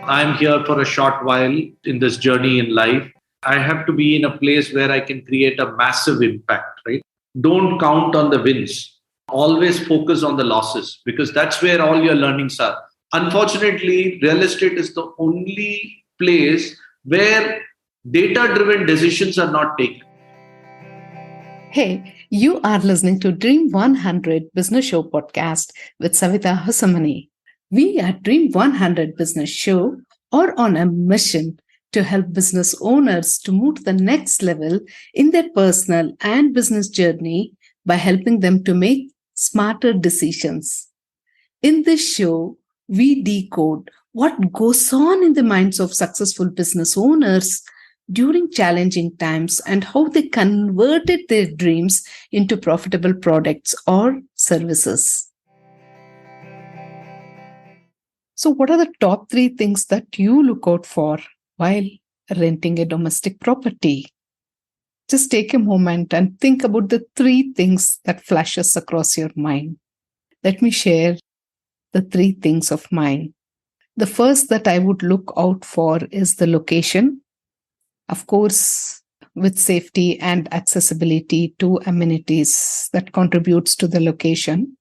I'm here for a short while in this journey in life. I have to be in a place where I can create a massive impact, right? Don't count on the wins. Always focus on the losses because that's where all your learnings are. Unfortunately, real estate is the only place where data driven decisions are not taken. Hey, you are listening to Dream 100 Business Show podcast with Savita Hasamani. We at Dream 100 Business Show are on a mission to help business owners to move to the next level in their personal and business journey by helping them to make smarter decisions. In this show, we decode what goes on in the minds of successful business owners during challenging times and how they converted their dreams into profitable products or services. So, what are the top three things that you look out for while renting a domestic property? Just take a moment and think about the three things that flashes across your mind. Let me share the three things of mine. The first that I would look out for is the location. Of course, with safety and accessibility to amenities that contributes to the location,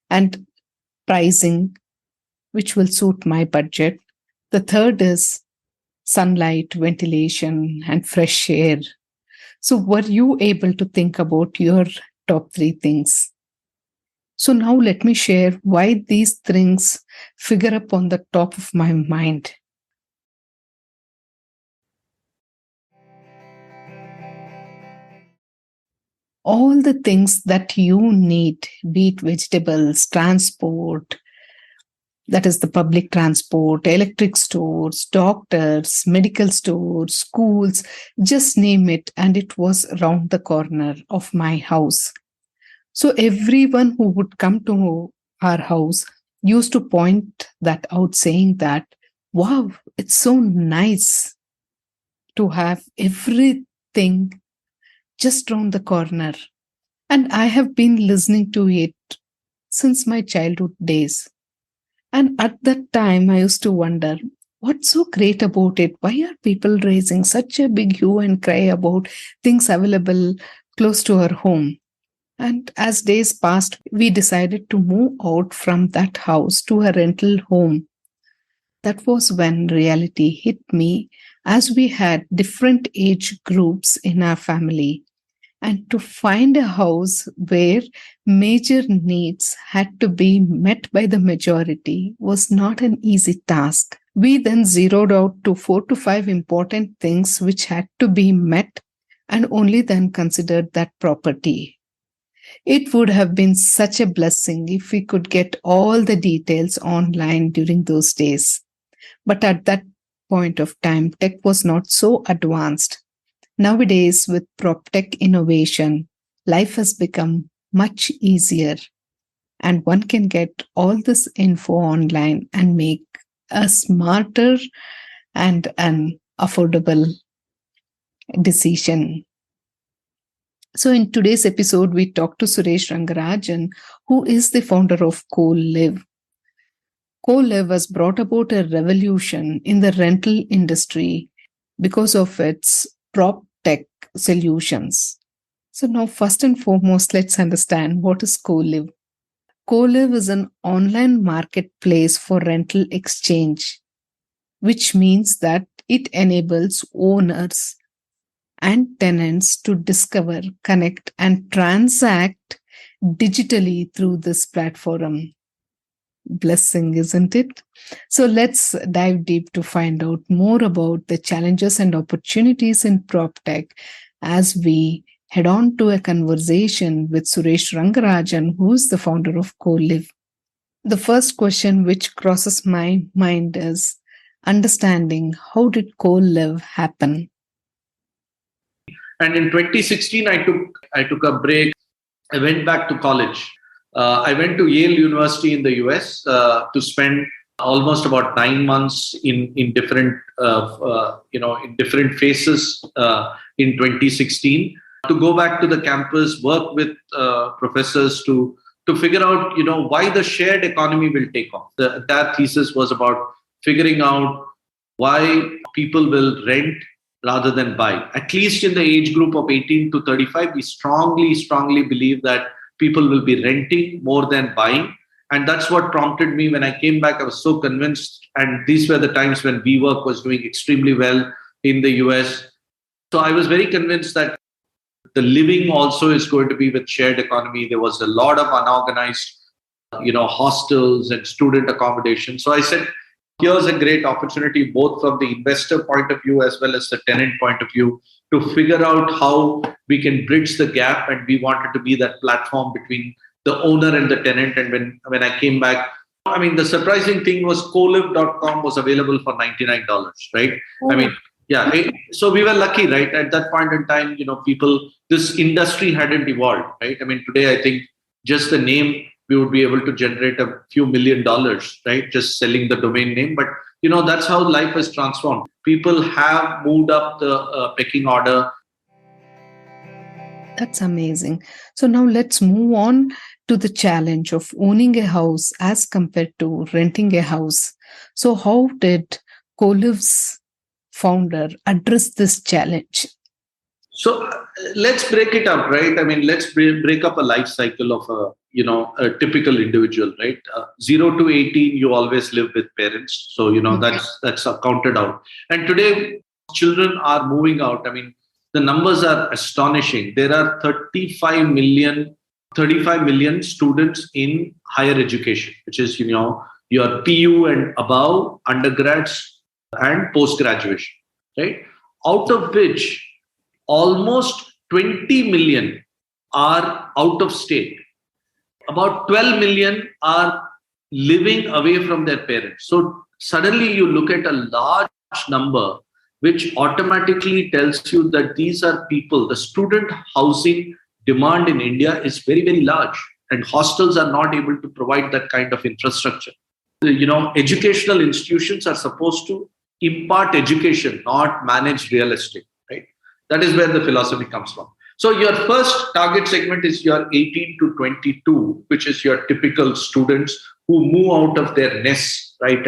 and pricing, which will suit my budget. The third is sunlight, ventilation, and fresh air. So, were you able to think about your top three things? So, now let me share why these things figure up on the top of my mind. All the things that you need, be it vegetables, transport, that is the public transport, electric stores, doctors, medical stores, schools, just name it. And it was around the corner of my house. So everyone who would come to our house used to point that out, saying that, wow, it's so nice to have everything just round the corner. And I have been listening to it since my childhood days. And at that time, I used to wonder, what's so great about it? Why are people raising such a big hue and cry about things available close to our home? And as days passed, we decided to move out from that house to a rental home. That was when reality hit me, as we had different age groups in our family. And to find a house where major needs had to be met by the majority was not an easy task. We then zeroed out to 4 to 5 important things which had to be met and only then considered that property. It would have been such a blessing if we could get all the details online during those days. But at that point of time, tech was not so advanced. Nowadays, with PropTech innovation, life has become much easier, and one can get all this info online and make a smarter and an affordable decision. So, in today's episode, we talk to Suresh Rangarajan, who is the founder of Co-live. Co-live has brought about a revolution in the rental industry because of its prop tech solutions. So now, first and foremost, let's understand what is Co-live. Co-live is an online marketplace for rental exchange, which means that it enables owners and tenants to discover, connect, and transact digitally through this platform. Blessing, isn't it? So let's dive deep to find out more about the challenges and opportunities in PropTech as we head on to a conversation with Suresh Rangarajan, who is the founder of Co-live. The first question which crosses my mind is understanding how did Co-live happen? And in 2016, I took a break. I went back to college. I went to Yale University in the US to spend almost about 9 months in different in different phases in 2016 to go back to the campus, work with professors to figure out why the shared economy will take off. That thesis was about figuring out why people will rent rather than buy. At least in the age group of 18 to 35, we strongly believe that people will be renting more than buying. And that's what prompted me when I came back. I was so convinced. And these were the times when WeWork was doing extremely well in the US. So I was very convinced that the living also is going to be with shared economy. There was a lot of unorganized, hostels and student accommodation. So I said, here's a great opportunity, both from the investor point of view as well as the tenant point of view, to figure out how we can bridge the gap. And we wanted to be that platform between the owner and the tenant. And when I came back, I mean, the surprising thing was Colive.com was available for $99, right? Oh. I mean, yeah. So we were lucky, right? At that point in time, this industry hadn't evolved, right? I mean, today, I think just the name, we would be able to generate a few $1 million, right? Just selling the domain name. But, that's how life has transformed. People have moved up the pecking order. That's amazing. So now let's move on to the challenge of owning a house as compared to renting a house. So how did Colive's founder address this challenge? So let's break it up, right? I mean, let's break up a life cycle of a typical individual, right? 0 to 18, you always live with parents. So, that's counted out. And today, children are moving out. I mean, the numbers are astonishing. There are 35 million students in higher education, which is, your PU and above, undergrads and post-graduation, right? Out of which almost 20 million are out of state. About 12 million are living away from their parents. So suddenly you look at a large number, which automatically tells you that these are people. The student housing demand in India is very, very large, and hostels are not able to provide that kind of infrastructure. Educational institutions are supposed to impart education, not manage real estate, right? That is where the philosophy comes from. So your first target segment is your 18 to 22, which is your typical students who move out of their nests, right,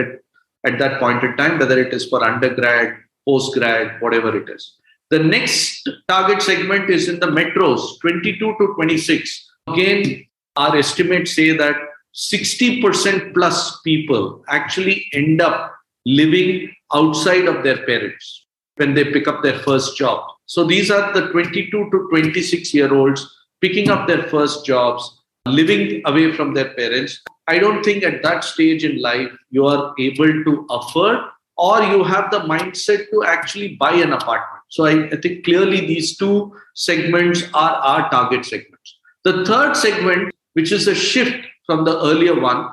at that point in time, whether it is for undergrad, postgrad, whatever it is. The next target segment is in the metros, 22 to 26. Again, our estimates say that 60% plus people actually end up living outside of their parents when they pick up their first job. So these are the 22 to 26-year-olds picking up their first jobs, living away from their parents. I don't think at that stage in life you are able to afford, or you have the mindset to actually buy an apartment. So I think clearly these two segments are our target segments. The third segment, which is a shift from the earlier one,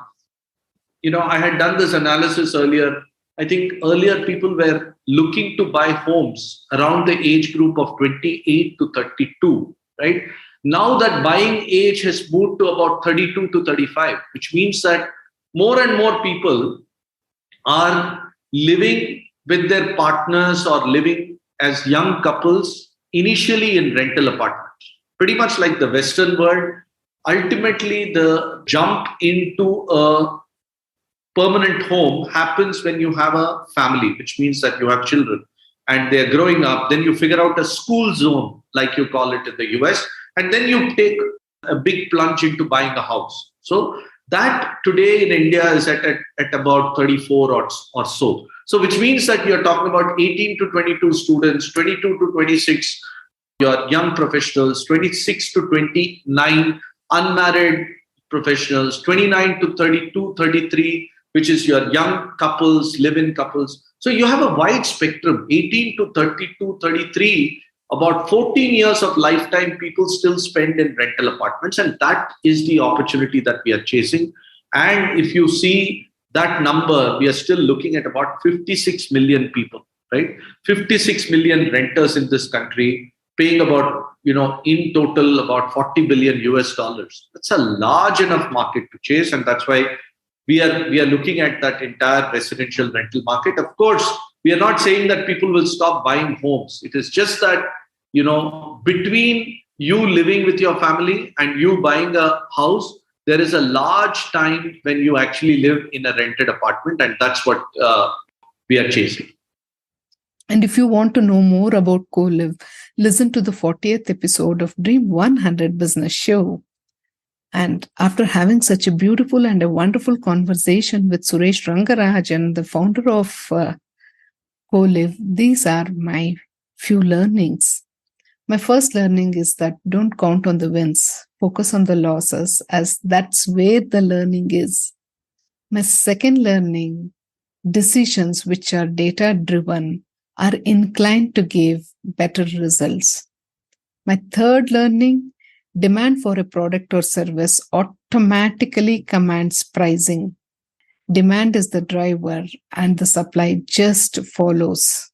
I had done this analysis earlier. I think earlier people were looking to buy homes around the age group of 28 to 32, right? Now that buying age has moved to about 32 to 35, which means that more and more people are living with their partners or living as young couples initially in rental apartments. Pretty much like the Western world, ultimately the jump into a permanent home happens when you have a family, which means that you have children and they're growing up. Then you figure out a school zone, like you call it in the US, and then you take a big plunge into buying a house. So that today in India is at about 34 or so. So which means that you're talking about 18 to 22 students, 22 to 26, your young professionals, 26 to 29 unmarried professionals, 29 to 32, 33, which is your young couples, live-in couples. So you have a wide spectrum, 18 to 32, 33, about 14 years of lifetime people still spend in rental apartments. And that is the opportunity that we are chasing. And if you see that number, we are still looking at about 56 million people, right? 56 million renters in this country, paying about, in total about 40 billion US dollars. That's a large enough market to chase. And that's why we are looking at that entire residential rental market. Of course, we are not saying that people will stop buying homes. It is just that, between you living with your family and you buying a house, there is a large time when you actually live in a rented apartment. And that's what we are chasing. And if you want to know more about Co-live, listen to the 40th episode of Dream 100 Business Show. And after having such a beautiful and a wonderful conversation with Suresh Rangarajan, the founder of Co-live, these are my few learnings. My first learning is that don't count on the wins, focus on the losses, as that's where the learning is. My second learning, decisions which are data driven are inclined to give better results. My third learning, demand for a product or service automatically commands pricing. Demand is the driver and the supply just follows.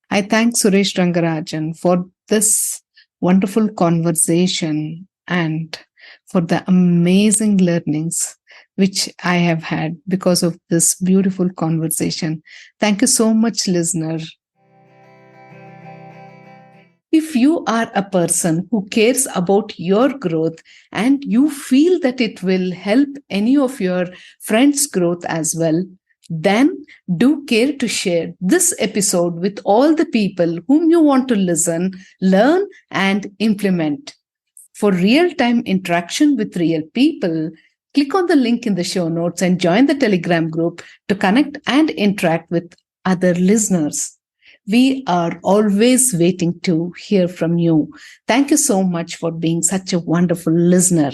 I thank Suresh Rangarajan for this wonderful conversation and for the amazing learnings which I have had because of this beautiful conversation. Thank you so much, listener. If you are a person who cares about your growth and you feel that it will help any of your friends' growth as well, then do care to share this episode with all the people whom you want to listen, learn, and implement. For real-time interaction with real people, click on the link in the show notes and join the Telegram group to connect and interact with other listeners. We are always waiting to hear from you. Thank you so much for being such a wonderful listener.